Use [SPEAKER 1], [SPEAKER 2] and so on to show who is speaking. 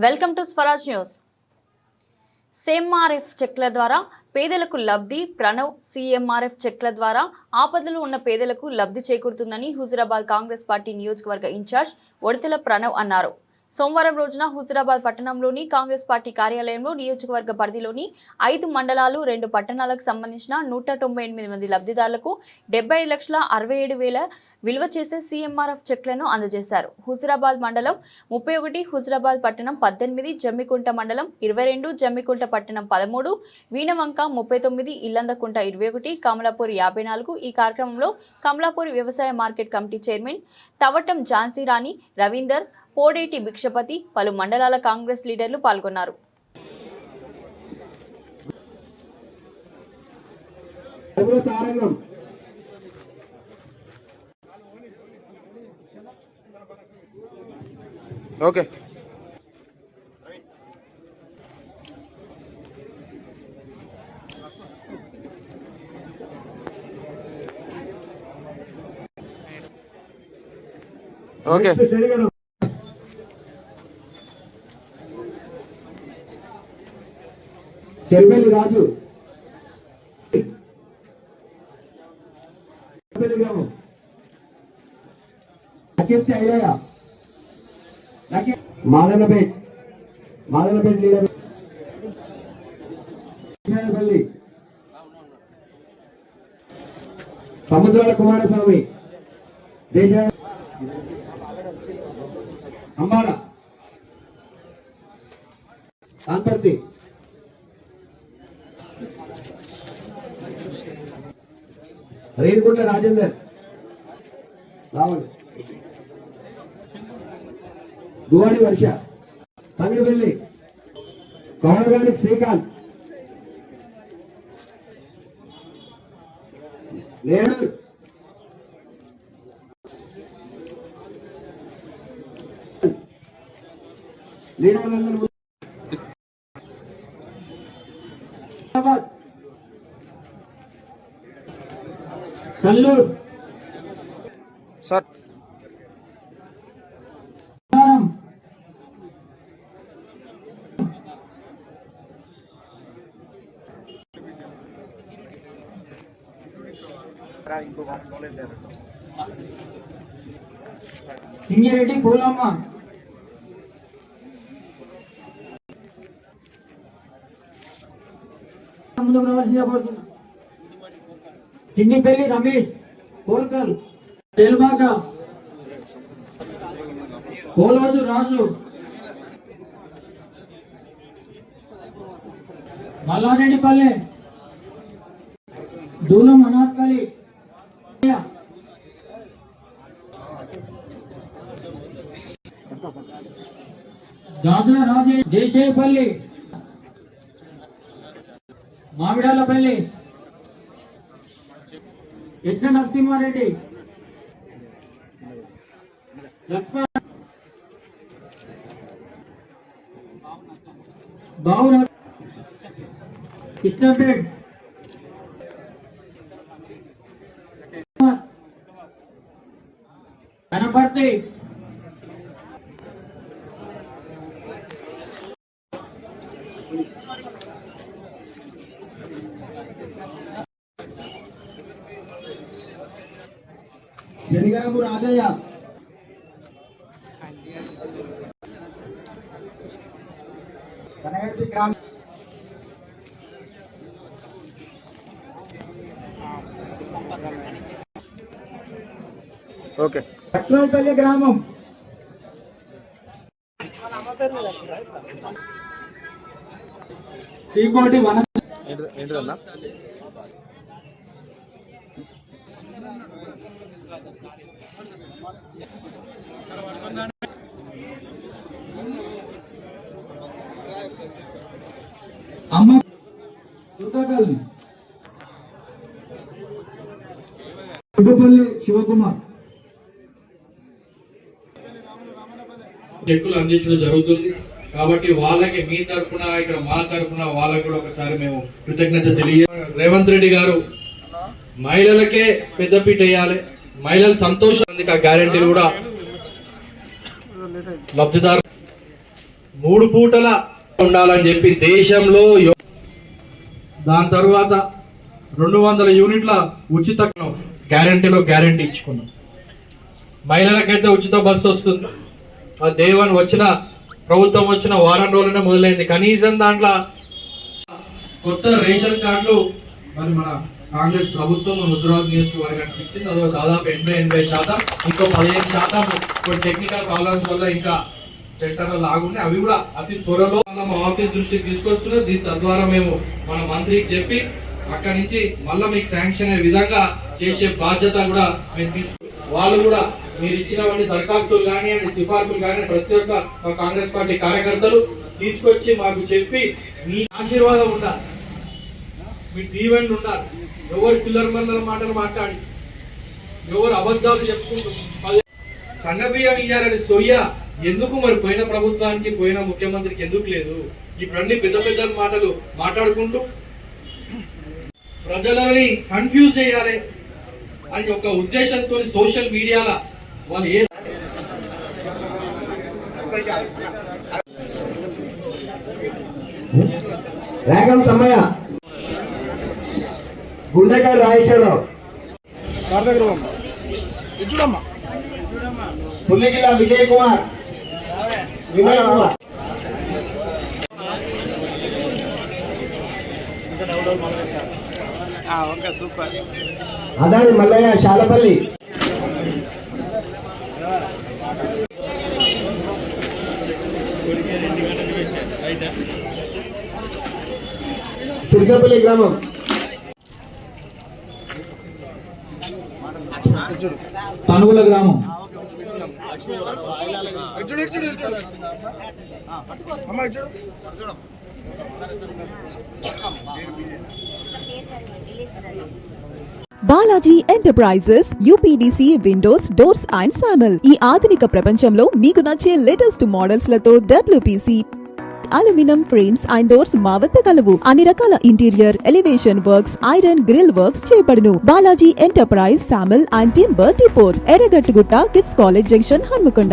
[SPEAKER 1] Welcome to Swaraj news. CMRF చెక్ల ద్వారా పేదలకు లబ్ధి. ప్రణవ్ సీఎంఆర్ఎఫ్ చెక్ల ద్వారా ఆపదలు ఉన్న పేదలకు లబ్ధి చేకూరుతుందని హుజూరాబాద్ కాంగ్రెస్ పార్టీ నియోజకవర్గ ఇన్ఛార్జ్ ఒడితెల ప్రణవ్ అన్నారు. సోమవారం రోజున హుజూరాబాద్ పట్టణంలోని కాంగ్రెస్ పార్టీ కార్యాలయంలో నియోజకవర్గ పరిధిలోని 5 మండలాలు 2 పట్టణాలకు సంబంధించిన 198 మంది లబ్ధిదారులకు 75,67,000 విలువ చేసే సీఎంఆర్ఎఫ్ చెక్లను అందజేశారు. హుజూరాబాద్ మండలం 31, హుజూరాబాద్ పట్టణం 18, జమ్మికుంట మండలం 22, జమ్మికుంట పట్టణం 13, వీణవంక 39, ఇల్లందకుంట 21, కమలాపూర్ 54. ఈ కార్యక్రమంలో కమలాపూర్ వ్యవసాయ market committee chairman Tavatam Jhansi రాణి, రవీందర్, పోడేటి భిక్షపతి, పలు మండలాల కాంగ్రెస్ లీడర్లు పాల్గొన్నారు.
[SPEAKER 2] ఓకే ఓకే
[SPEAKER 3] చెల్పల్లి రాజు, కీర్తి అయ్యయ్య, మాదనపేట్ లీడర్, సముద్రాల కుమారస్వామి, దేశ అంబాల, కాన్పర్తి, రేణిగుంట రాజేందర్, రావాలి, గువాడి వర్ష, తమిళపల్లి, కౌరగాని శ్రీకాంత్, నేడు లీడర్లందరూ కల్లూరు
[SPEAKER 2] సార్
[SPEAKER 3] సింగిరెడ్డి పూలమ్మ, ముందుకు రావాల్సిందిగా కోరుతున్నా. చిన్నిపల్లి రమేష్, కోల్కల్, తెల్బాక, కోలవదు రాజు, మల్లారెడ్డిపల్లె, దూలం అనార్కలి, గాజుల రాజే, దేశేపల్లి, మామిడాలపల్లి, ఎట్ల నరసింహారెడ్డి, లక్ష్మణ్, బావున, కృష్ణపేట్, కనపర్తి, శనిగాము రాజయ్య, కనగంటి గ్రామ,
[SPEAKER 2] ఓకే
[SPEAKER 3] లక్ష్మణపల్లి గ్రామం, శ్రీకోటి వన,
[SPEAKER 2] ఏంటన్నా
[SPEAKER 3] అమ్మ దుర్గాపల్లి, గుడ్డుపల్లి శివకుమార్,
[SPEAKER 4] చెక్కులు అందించడం జరుగుతుంది. కాబట్టి వాళ్ళకి మీ తరఫున ఇక్కడ మా తరఫున వాళ్ళకి కూడా ఒకసారి మేము కృతజ్ఞత రేవంత్ రెడ్డి గారు మహిళలకే పెద్దపీట వేయాలి, మహిళలు సంతోషం, ఆ గ్యారెంటీలు కూడా లబ్ధిదారు 3 పూటల ఉండాలని చెప్పి దేశంలో దాని తర్వాత 200 యూనిట్ల ఉచిత గ్యారంటీలో గ్యారంటీ ఇచ్చుకున్నాం. మహిళలకైతే ఉచిత బస్సు వస్తుంది. ఆ దేవన్ వచ్చిన ప్రభుత్వం వచ్చిన వారం రోజులనే మొదలైంది. కనీసం దాంట్లో కొత్త రేషన్ కార్డులు మరి మన కాంగ్రెస్ ప్రభుత్వం హుజరాబాద్ నియోజకవర్గానికి ఇచ్చింది. అదో దాదాపు 80% ఇంకో 15% కొన్ని టెక్నికల్ ప్రాబ్లమ్స్ వల్ల ఇంకా సెంటర్లో లాగున్నాయి. అవి కూడా అతి త్వరలో మా ఆఫీస్ దృష్టికి తీసుకొస్తున్నారు. దీని తద్వారా మేము మన మంత్రికి చెప్పి అక్కడి నుంచి మళ్ళీ మీకు శాంక్షన్ అయ్యే విధంగా చేసే బాధ్యత కూడా మేము తీసుకు వాళ్ళు కూడా మీరు ఇచ్చినవన్నీ దరఖాస్తులు కానివ్వండి, సిఫార్సులు కానీ ప్రతి ఒక్క మా కాంగ్రెస్ పార్టీ కార్యకర్తలు తీసుకొచ్చి మాకు చెప్పి మీ ఆశీర్వాదం ఉండాలి, మీ దీవెనలు ఉండాలి. ఎవరు చిల్లర మల్లర మాటలు మాట్లాడి ఎవరు అబద్ధాలు చెప్పుకుంటూ సంఘబియ్యం ఇయ్యాలని సొయ్య ఎందుకు మరి పోయిన ప్రభుత్వానికి పోయిన ముఖ్యమంత్రికి ఎందుకు లేదు? ఇప్పుడన్నీ పెద్ద పెద్ద మాటలు మాట్లాడుకుంటూ ప్రజలని కన్ఫ్యూజ్ చేయాలి అని ఒక ఉద్దేశంతో సోషల్ మీడియాలో వాళ్ళు ఏ
[SPEAKER 3] రేగం సమయ గుండెకాయ రాజేశ్వరరావు పుల్లిగిల్ల విజయ్ కుమార్ వినయ్ కుమార్ అదాని మల్లయ్య శాలపల్లి సిరిసపల్లి గ్రామం తనుగుల గ్రామం
[SPEAKER 5] Balaji enterprises UPVC windows doors and Samal ఈ ఆధునిక ప్రపంచంలో మీకు నచ్చే లేటెస్ట్ మోడల్స్ లతో WPC aluminium frames and doors మా వద్ద కలవు. అన్ని రకాల interior elevation works iron grill works చేయబడును. Balaji enterprise Samal and timber depot, Erragattugutta, kids college junction, Hanamkonda.